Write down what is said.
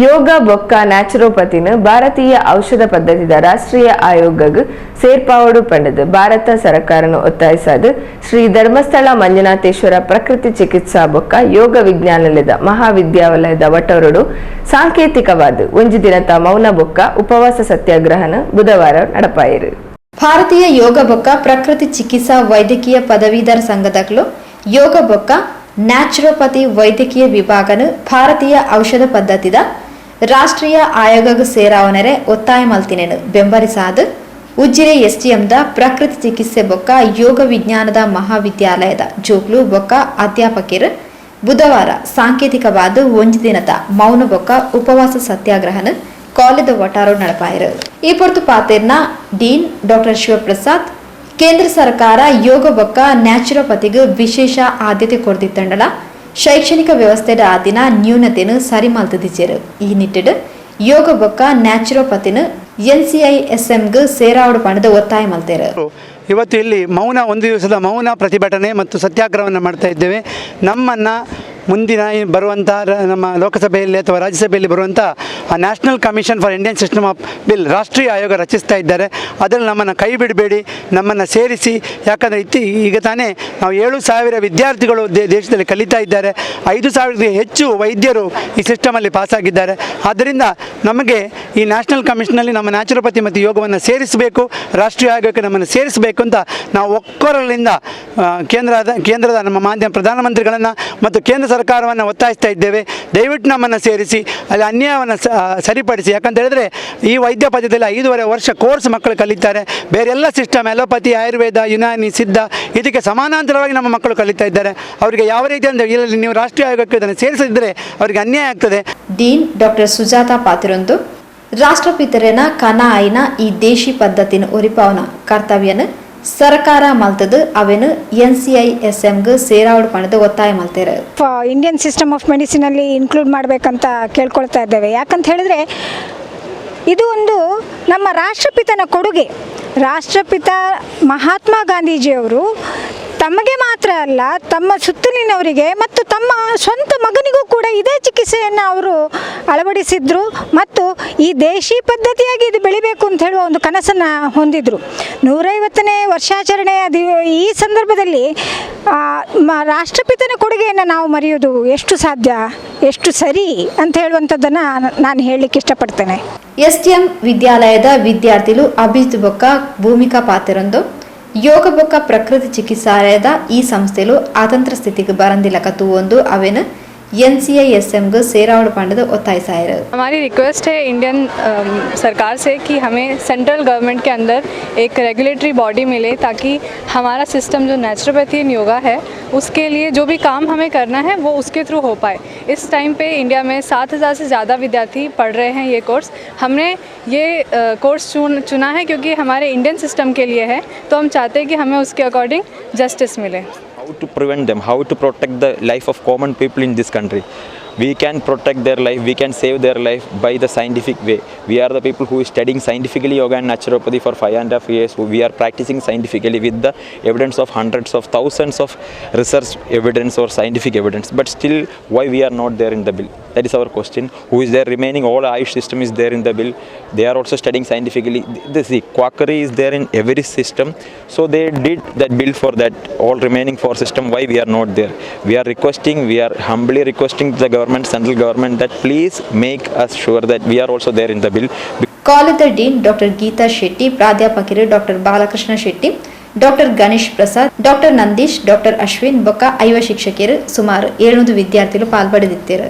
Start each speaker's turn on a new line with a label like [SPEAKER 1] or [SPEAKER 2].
[SPEAKER 1] ಯೋಗ ಬೊಕ್ಕ ನ್ಯಾಚುರೋಪತಿನ ಭಾರತೀಯ ಔಷಧ ಪದ್ಧತಿದ ರಾಷ್ಟ್ರೀಯ ಆಯೋಗಗ್ ಸೇರ್ಪಾವಡು ಪಂಡದು ಭಾರತ ಸರ್ಕಾರನ ಒತ್ತಾಯಿಸದು ಶ್ರೀ ಧರ್ಮಸ್ಥಳ ಮಂಜುನಾಥೇಶ್ವರ ಪ್ರಕೃತಿ ಚಿಕಿತ್ಸಾ ಬೊಕ್ಕ ಯೋಗ ವಿಜ್ಞಾನಲಯದ ಮಹಾವಿದ್ಯಾಲಯದ ವಟವರಡು ಸಾಂಕೇತಿಕವಾದ ಒಂಜಿ ದಿನದ ಮೌನ ಬೊಕ್ಕ ಉಪವಾಸ ಸತ್ಯಾಗ್ರಹನ ಬುಧವಾರ ನಡಪಾಯಿರು.
[SPEAKER 2] ಭಾರತೀಯ ಯೋಗ ಬೊಕ್ಕ ಪ್ರಕೃತಿ ಚಿಕಿತ್ಸಾ ವೈದ್ಯಕೀಯ ಪದವೀಧರ ಸಂಘದಗಳು ಯೋಗ ಬೊಕ್ಕ ನ್ಯಾಚುರೋಪತಿ ವೈದ್ಯಕೀಯ ವಿಭಾಗನು ಭಾರತೀಯ ಔಷಧ ಪದ್ಧತಿದ ರಾಷ್ಟ್ರೀಯ ಆಯೋಗಕ್ಕೆ ಸೇರಾವನರೆ ಒತ್ತಾಯ ಮಲ್ತಿನೇನು ಬೆಂಬಲಿಸಾದ ಉಜಿರೆ ಎಸ್ಟಿಎಂದ ಪ್ರಕೃತಿ ಚಿಕಿತ್ಸೆ ಬೊಕ್ಕ ಯೋಗ ವಿಜ್ಞಾನದ ಮಹಾವಿದ್ಯಾಲಯದ ಜೋಗ್ಲು ಬೊಕ್ಕ ಅಧ್ಯಾಪಕರು ಬುಧವಾರ ಸಾಂಕೇತಿಕವಾದ ಒಂಜಿ ದಿನದ ಮೌನ ಬೊಕ್ಕ ಉಪವಾಸ ಸತ್ಯಾಗ್ರಹನ ಕಾಲೇಜ್ ವಟಾರ ನಡಪಾಯಿರು. ಈ ಪೊರ್ತು ಪಾತೆರ್ನ ಡೀನ್ ಡಾಕ್ಟರ್ ಶಿವಪ್ರಸಾದ್ ಕೇಂದ್ರ ಸರ್ಕಾರ ಯೋಗ ಬೊಕ್ಕ ನ್ಯಾಚುರೋಪತಿಗೆ ವಿಶೇಷ ಆದ್ಯತೆ ಕೊಡ್ದಿತ್ತಂಡಲ ಶೈಕ್ಷಣಿಕ ವ್ಯವಸ್ಥೆದ ಆದಿನ ನ್ಯೂನತೆಯನ್ನು ಸರಿ ಮಲ್ತದಿಚ್ಚೇರು. ಈ ನಿಟ್ಟಿಡು ಯೋಗ ಬೊಕ್ಕ ನ್ಯಾಚುರೋಪತಿನ NCISMಗೆ ಸೇರಾವಡು ಪಣದ ಒತ್ತಾಯ ಮಲ್ತೇರು.
[SPEAKER 3] ಇವತ್ತು ಇಲ್ಲಿ ಮೌನ ಒಂದು ದಿವಸದ ಮೌನ ಪ್ರತಿಭಟನೆ ಮತ್ತು ಸತ್ಯಾಗ್ರಹವನ್ನು ಮಾಡ್ತಾ ಇದ್ದೇವೆ. ನಮ್ಮನ್ನು ಮುಂದಿನ ಬರುವಂಥ ನಮ್ಮ ಲೋಕಸಭೆಯಲ್ಲಿ ಅಥವಾ ರಾಜ್ಯಸಭೆಯಲ್ಲಿ ಬರುವಂಥ national commission for Indian system of bill ರಾಷ್ಟ್ರೀಯ ಆಯೋಗ ರಚಿಸ್ತಾ ಇದ್ದಾರೆ. ಅದರಲ್ಲಿ ನಮ್ಮನ್ನು ಕೈ ಬಿಡಬೇಡಿ, ನಮ್ಮನ್ನು ಸೇರಿಸಿ. ಯಾಕಂದರೆ ಈಗ ತಾನೇ ನಾವು 7,000 ವಿದ್ಯಾರ್ಥಿಗಳು ದೇಶದಲ್ಲಿ ಕಲಿತಾ ಇದ್ದಾರೆ. 5,000ಕ್ಕೂ ಹೆಚ್ಚು ವೈದ್ಯರು ಈ ಸಿಸ್ಟಮಲ್ಲಿ ಪಾಸಾಗಿದ್ದಾರೆ. ಆದ್ದರಿಂದ ನಮಗೆ ಈ ನ್ಯಾಷನಲ್ ಕಮಿಷನಲ್ಲಿ ನಮ್ಮ ನ್ಯಾಚುರೋಪತಿ ಮತ್ತು ಯೋಗವನ್ನು ಸೇರಿಸಬೇಕು, ರಾಷ್ಟ್ರೀಯ ಆಯೋಗಕ್ಕೆ ನಮ್ಮನ್ನು ಸೇರಿಸಬೇಕು ಅಂತ ನಾವು ಒಕ್ಕೊರಲಿಂದ ಕೇಂದ್ರದ ನಮ್ಮ ಮಾಧ್ಯಮ ಪ್ರಧಾನಮಂತ್ರಿಗಳನ್ನು ಮತ್ತು ಕೇಂದ್ರ ಸರ್ಕಾರವನ್ನು ಒತ್ತಾಯಿಸ್ತಾ ಇದ್ದೇವೆ. ದಯವಿಟ್ಟು ನಮ್ಮನ್ನು ಸೇರಿಸಿ, ಅಲ್ಲಿ ಅನ್ಯಾಯವನ್ನು ಸರಿಪಡಿಸಿ. ಯಾಕಂತ ಹೇಳಿದ್ರೆ ಈ ವೈದ್ಯ ಪದ್ಧತಿಯಲ್ಲಿ 5.5 ವರ್ಷ ಕೋರ್ಸ್ ಮಕ್ಕಳು ಕಲಿತಾರೆ. ಬೇರೆಲ್ಲ ಸಿಸ್ಟಮ್ ಅಲೋಪತಿ, ಆಯುರ್ವೇದ, ಯುನಾನಿ, ಸಿದ್ಧ ಇದಕ್ಕೆ ಸಮಾನಾಂತರವಾಗಿ ನಮ್ಮ ಮಕ್ಕಳು ಕಲಿತಾ ಇದ್ದಾರೆ. ಅವರಿಗೆ ಯಾವ ರೀತಿ ಅಂದರೆ ಇಲ್ಲಿ ನೀವು ರಾಷ್ಟ್ರೀಯ ಆಯೋಗಕ್ಕೆ ಇದನ್ನು ಸೇರಿಸಿದ್ರೆ ಅವರಿಗೆ ಅನ್ಯಾಯ ಆಗ್ತದೆ.
[SPEAKER 2] ಡೀನ್ ಡಾಕ್ಟರ್ ಸುಜಾತಾ ಪಾತಿರೊಂದು ರಾಷ್ಟ್ರಪಿತರೇನ ಕನ ಆಯ್ನ ಈ ದೇಶಿ ಪದ್ಧತಿನ ಒರಿಪಾವನ ಕರ್ತವ್ಯನ ಸರ್ಕಾರ ಮಲ್ತದು ಅವೇನು NCISMಗೆ ಸೇರಾವಡು ಪಣದ ಒತ್ತಾಯ ಮಲ್ತೇರು.
[SPEAKER 4] ಇಂಡಿಯನ್ ಸಿಸ್ಟಮ್ ಆಫ್ ಮೆಡಿಸಿನಲ್ಲಿ ಇನ್ಕ್ಲೂಡ್ ಮಾಡಬೇಕಂತ ಕೇಳ್ಕೊಳ್ತಾ ಇದ್ದೇವೆ. ಯಾಕಂತ ಹೇಳಿದ್ರೆ ಇದು ಒಂದು ನಮ್ಮ ರಾಷ್ಟ್ರಪಿತನ ಕೊಡುಗೆ. ರಾಷ್ಟ್ರಪಿತ ಮಹಾತ್ಮ ಗಾಂಧೀಜಿಯವರು ತಮಗೆ ಮಾತ್ರ ಅಲ್ಲ, ತಮ್ಮ ಸುತ್ತಲಿನವರಿಗೆ ಮತ್ತು ತಮ್ಮ ಸ್ವಂತ ಮಗನಿಗೂ ಕೂಡ ಇದೇ ಚಿಕಿತ್ಸೆಯನ್ನು ಅವರು ಅಳವಡಿಸಿದ್ರು ಮತ್ತು ಈ ದೇಶಿ ಪದ್ಧತಿಯಾಗಿ ಇದು ಬೆಳಿಬೇಕು ಅಂತ ಹೇಳುವ ಒಂದು ಕನಸನ್ನು ಹೊಂದಿದ್ರು. 150ನೇ ವರ್ಷಾಚರಣೆಯ ಈ ಸಂದರ್ಭದಲ್ಲಿ ರಾಷ್ಟ್ರಪಿತನ ಕೊಡುಗೆಯನ್ನು ನಾವು ಮರೆಯೋದು ಎಷ್ಟು ಸಾಧ್ಯ, ಎಷ್ಟು ಸರಿ ಅಂತ ಹೇಳುವಂಥದ್ದನ್ನು ನಾನು ಹೇಳಲಿಕ್ಕೆ ಇಷ್ಟಪಡ್ತೇನೆ.
[SPEAKER 2] STM ವಿದ್ಯಾಲಯದ ವಿದ್ಯಾರ್ಥಿಗಳು ಅಭಿಜಿತ್ ಬೊಕ್ಕ ಭೂಮಿಕಾ ಪಾತೆರೊಂದು ಯೋಗ ಬೊಕ್ಕ ಪ್ರಕೃತಿ ಚಿಕಿತ್ಸಾಲಯದ ಈ ಸಂಸ್ಥೆಲು ಅತಂತ್ರ ಸ್ಥಿತಿಗೆ ಬರಂದಿಲ್ಲ ಕತ್ತು ಒಂದು ಅವೇನು NCISMಗೆ ಸೇರಾವಡು ಪಂಡದ ಒತ್ತಾಯಿಸಾಯಿರು.
[SPEAKER 5] हमारी रिक्वेस्ट है इंडियन सरकार से कि हमें सेंट्रल गवर्नमेंट के अंदर एक रेगुलेटरी बॉडी मिले ताकि हमारा सिस्टम जो नेचुरोपैथी एंड योगा है उसके लिए जो भी काम हमें करना है वो उसके थ्रू हो पाए. इस टाइम पे इंडिया में 7,000 से ज़्यादा विद्यार्थी पढ़ रहे हैं ये कोर्स. हमने ये कोर्स चुना है क्योंकि हमारे इंडियन सिस्टम के लिए है, तो हम चाहते हैं कि हमें उसके अकॉर्डिंग जस्टिस मिले.
[SPEAKER 6] How to prevent them, how to protect the life of common people in this country. We can protect their life, we can save their life by the scientific way. We are the people who is studying scientifically yoga and naturopathy for 5.5 years. We are practicing scientifically with the evidence of hundreds of thousands of research evidence or scientific evidence. But still, why we are not there in the bill? That is our question. Who is there remaining? All Ayush system is there in the bill. They are also studying scientifically. The quackery is there in every system. So they did that bill for that all remaining 4 system. Why we are not there? We are requesting, we are humbly requesting the government, central government, that please make us sure that we are also there in the bill.
[SPEAKER 2] College dean doctor Geetha Shetty, ಪ್ರಾಧ್ಯಾಪಕರು doctor Balakrishna Shetty, doctor Ganesh Prasad, doctor Nandish, doctor Ashwin Bokka 5 ಶಿಕ್ಷಕರು ಸುಮಾರು 700 ವಿದ್ಯಾರ್ಥಿಗಳು ಪಾಲ್ಪಡೆದಿದ್ದರು.